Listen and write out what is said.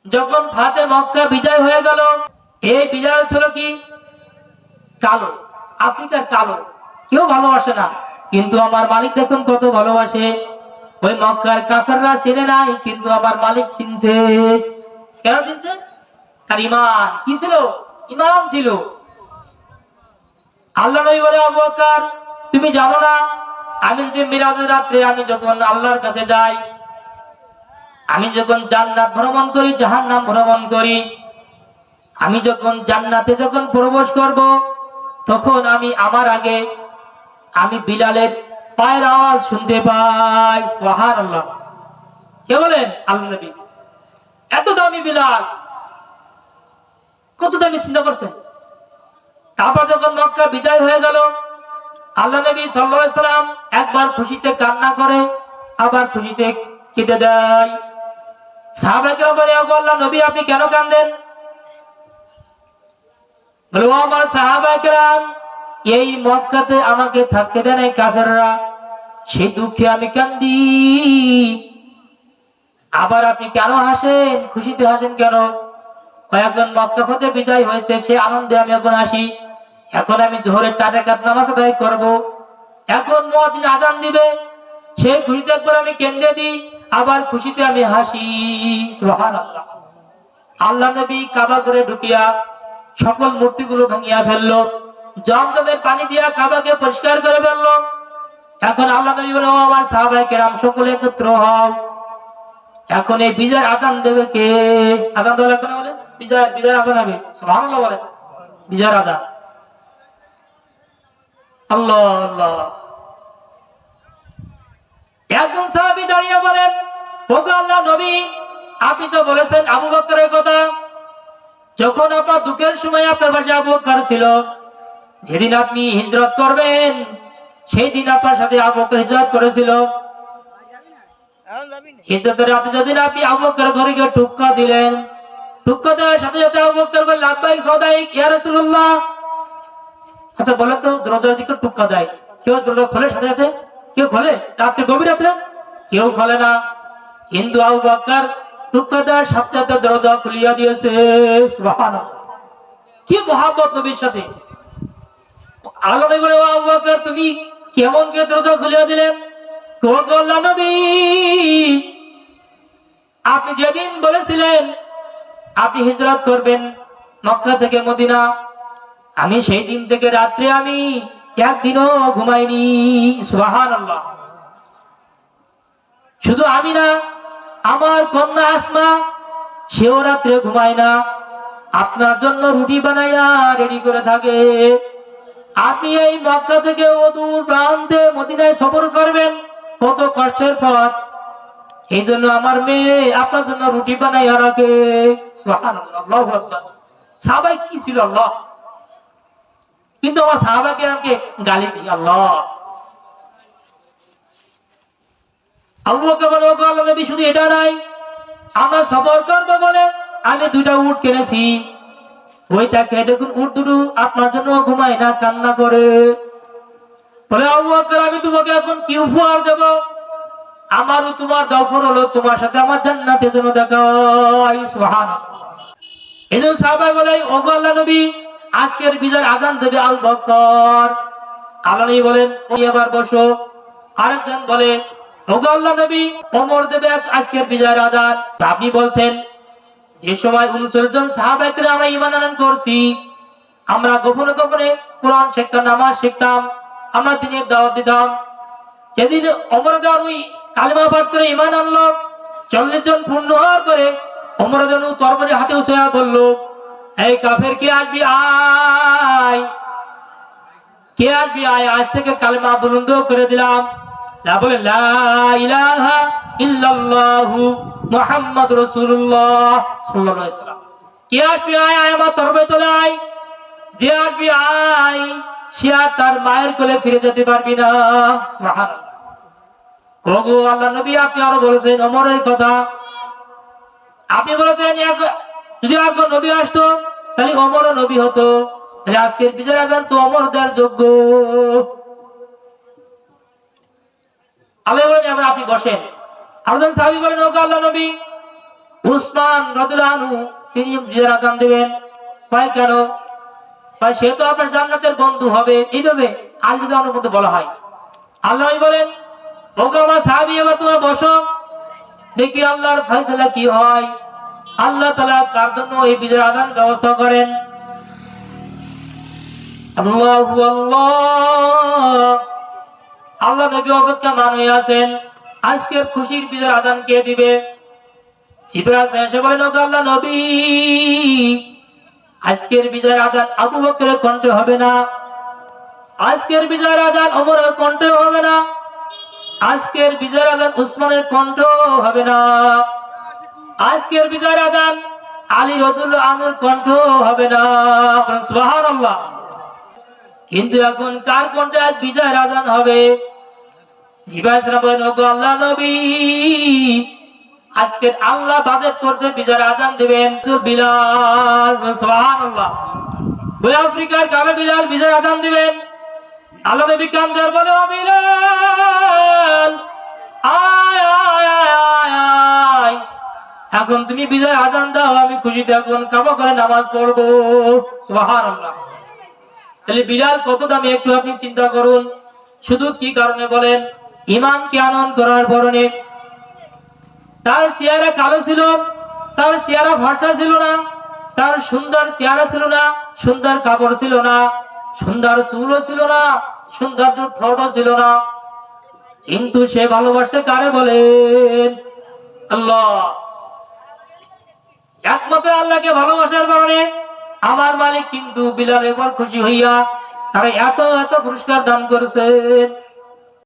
যখন ফাতে মক্কা বিজয় হয়ে গেল, এই বিজয় ছিল কি কালো, আফ্রিকার কালো, কেউ ভালোবাসে না, কিন্তু আমার মালিক দেখুন কত ভালোবাসে। ওই মক্কার কাফেররা চেনে নাই, কিন্তু আমার মালিক চিনছে। কেন চিনছে? তার ইমান কি ছিল? ইমান ছিল। আল্লাহ নবী বলে, আবু বকর তুমি জানো না, আমি যদি মিরাজের রাত্রে আমি যখন আল্লাহর কাছে যাই, আমি যখন জান্নাত ভ্রমণ করি, জাহান্নাম ভ্রমণ করি, আমি যখন জান্নাতে যখন প্রবেশ করব, তখন আমি আমার আগে আমি বিলালের পায়ের আওয়াজ শুনতে পাই। সুবহানাল্লাহ। কে বলেন? আল্লাহ নবী। এত দামি বিলাল, কত দামি চিন্তা করছেন। তারপর যখন মক্কা বিজয় হয়ে গেল, আল্লাহ নবী সাল্লাল্লাহু আলাইহি সাল্লাম একবার খুশিতে কান্না করে, আবার খুশিতে কেঁদে দেয়। সাহাবায়ে কেরাম বলে, ওগো আল্লাহ নবী আপনি কেন কাঁদেন? বলে, ও আমার সাহাবায়ে কেরাম, এই মক্কাতে আমাকে থাকতে দেয় নাই কাফেররা, সেই দুঃখে আমি কান্দি। আবার আপনি কেন হাসেন? খুশিতে হাসেন কেন? কয়েকজন মক্কা হতে বিজয় হয়েছে, সে আনন্দে আমি এখন হাসি। এখন আমি জোহরের 4 রাকাত নামাজ আদায় করব, এখন মুয়াজ্জিন আযান দিবে, সেই খুশিতে একবার আমি কেঁদে দিই, আবার খুশিতে আমি হাসি। সুবহানাল্লাহ। আল্লাহ নবী কাবা ঘরে ঢুকিয়া সকল মূর্তিগুলো ভাঙিয়া ফেললো, জমজমের পানি দিয়া কাবাকে পরিষ্কার করে ফেললো। এখন আল্লাহ নবী বলে, ও আমার সাহাবায়ে কেরাম সকলে একত্র হও, এখন এই বিজয় আযান দেবে কে? আযান দেওয়া লাগবে না? বলে বিজয় বিজয় আযান হবে। সুবহানাল্লাহ বলে, বিজয়ের আযান। আল্লাহ আল্লাহ। একজন সাহাবী দাঁড়িয়ে বলেন, ওগো আল্লাহ নবী আপনি তো বলেছেন আবু বকরের কথা, যখন আপনার দুঃখের সময় আপনার পাশে আবু বকর ছিল, যেদিন আপনি হিজরত করবেন সেই দিন আপনার সাথে আবু বকর হিজরত করেছিল। হিজরতের রাতে যেদিন আপনি আবু বকরের ঘরে গিয়ে টুক্কা দিলেন, টুক্কা দেওয়ার সাথে সাথে আবু বকর বললেন, লাব্বাইক সাদাইক ইয়া রাসূলুল্লাহ। আচ্ছা বলেন তো, দরজার দিকে টুক্কা দেয়, কেউ দরজা খোলে সাথে সাথে? কেউ খোলে রাত্রে, গভীর রাত্রে? কেউ খোলে না। কিন্তু আবু বকর টুক্কা দেওয়ার সাথে সাথে দরজা খুলিয়া দিয়েছে। সুবহানাল্লাহ। কি মহব্বত নবীর সাথে। আল্লাহ নবী বলে, ও আবু বকর তুমি কেমন করে দরজা খুলিয়া দিলেন? ওগো আল্লাহ নবী আপনি যেদিন বলেছিলেন আপনি হিজরত করবেন মক্কা থেকে মদিনা, আমি সেই দিন থেকে রাত্রে আমি একদিনও ঘুমাইনি। সুবহানাল্লাহ। শুধু আমি না, আমার কন্যা আসমা সেও রাত্রে ঘুমায় না, আপনার জন্য রুটি বানাইয়া রেডি করে থাকে। আপনি এই মক্কা থেকে অদূর প্রান্তে মদিনায় সফর করবেন, কত কষ্টের পথ, এই জন্য আমার মেয়ে আপনার জন্য রুটি বানাইয়া রাখে। সুবহানাল্লাহ। আল্লাহু আকবার। সাহাবায়ে কি ছিল আল্লাহ, কিন্তু আমার সাহাবাকে আমাকে গালি দিই আল্লাহ। আবু বকর বলে, ওগো আল্লাহর নবী শুধু এটা নাই, আমরা সফর করব বলে আমি 2টা উট কিনেছি, ওইটাকে দেখুন উট দুটো আপনার জন্য ঘুমায় না, কান্না করে। বলে, আবু বকর আমি তোমাকে এখন কি উপহার দেব? আমারও তোমার দফর হলো তোমার সাথে আমার জান্নাতে যেন দেখা হয়। সুবহানাল্লাহ। এজন্য সাহাবায়ে বলে, ওগো আল্লাহর নবী আজকের বিজয়ের আযান দেবে আবু বকর। আল্লাহ নবী বলেন, ওই এবার বসো। আরেকজন বলে, ওগো আল্লাহর নবী ওমর দেবে আজকের বিজয়ের আযান। আপনি বলছেন যে সময় 39 জন সাহাবায়ে কেরাম আমরা ঈমান আনয়ন করছি, আমরা গোপনে গোপনে কোরআন শিখতাম, নামাজ শিখতাম, আমরা দ্বীনের দাওয়াত দিতাম, যেদিন ওমর গান ওই কালিমা পাঠ করে ঈমান আনলো, 40 জন পূর্ণ হওয়ার পরে ওমর গান তরবারি হাতে উঠাইয়া বলল, এই কাফের কে আসবি আয়, কে আসবি আয়, আজ থেকে কালিমা বুলন্দ করে দিলাম, লা বলে লা ইলাহা ইল্লাল্লাহু মুহাম্মাদুর রাসূলুল্লাহ সাল্লাল্লাহু আলাইহি সাল্লাম। কে আসবি আয়, আয় আমার তরবারি তোলে আয়, যে আসবি আয় সে আর তার মায়ের কোলে ফিরে যেতে পারবি না। সুবহানাল্লাহ। ওগো আল্লাহ নবী আপনি আরো বলেছেন ওমরের কথা, আপনি বলেছেন যদি আর কোন নবী আসতো তাহলে ওমরও নবী হতো, তাহলে আজকের বিজয় আযান তো ওমর দেওয়ার যোগ্য। আল্লাহ বলেন, এবার আপনি বসেন। আরেকজন সাহাবী বলেন, ওগো আল্লাহ নবী উসমান রাদিয়াল্লাহু আনহু তিনি বিজয়ের আযান দিবেন। কয় কেন? কয় সে তো আপনার জান্নাতের বন্ধু হবে। এইভাবে আলী রাদিয়াল্লাহু আনহুর মধ্যে বলা হয়। আল্লাহ বলেন, ওগো আমার সাহাবী, এবার তোমরা বসো, দেখি আল্লাহর ফয়সালা কি হয়। আল্লাহ তাআলা কার জন্য এই বিজয়ের আযান ব্যবস্থা করেন। আল্লাহু আল্লাহ। আল্লাহ নবী অপেক্ষামান হয়ে আছেন, আজকের খুশির বিজয়ের আযান কে দিবে? জিবরাইল এসে বলেন, ওগো আল্লাহ নবী, আজকের বিজয়ের আযান আবু বকরের কণ্ঠে হবে না, আজকের বিজয়ের আযান ওমরের কণ্ঠে হবে না, আজকের বিজয়ের আযান উসমানের কণ্ঠ হবে না, আজকের বিজয়ের আযান আলী রাদিয়াল্লাহু আনহুর কণ্ঠ হবে না। সুবহানাল্লাহ। কিন্তু এখন কার কণ্ঠে আজ বিজয়ের আযান হবে? জিবরাইল বলেন, ওগো আল্লাহ নবী, আজকে আল্লাহ বাজেট করছে বিজয়ের আযান দিবেন বিলাল। সুবহানাল্লাহ। ওই আফ্রিকার কাবে বিলাল বিজয়ের আযান দিবেন। আল্লাহ নবী কান্দার বলে, ও বিলাল, আয় আয় আয় আয় আয়, এখন তুমি বিজয়ের আযান দাও, আমি খুশিতে এখন কাবা করে নামাজ পড়বো। সুবহানাল্লাহ। তাহলে বিলাল কত দামি একটু আপনি চিন্তা করুন। শুধু কি কারণে বলেন? ইমানকে আনয়ন করার কারণে। তার চেহারা কালো ছিল, তার চেহারা ফর্সা ছিল না, তার সুন্দর চেহারা ছিল না, সুন্দর কাপড় ছিল না, সুন্দর চুলও ছিল না, সুন্দর ঠোঁটও ছিল না, কিন্তু সে ভালোবাসে কারে বলেন? আল্লাহ। একমাত্র আল্লাহকে ভালোবাসার কারণে আমার মালিক কিন্তু বিলালের উপর খুশি হইয়া তারা এত এত পুরস্কার দান করেছেন।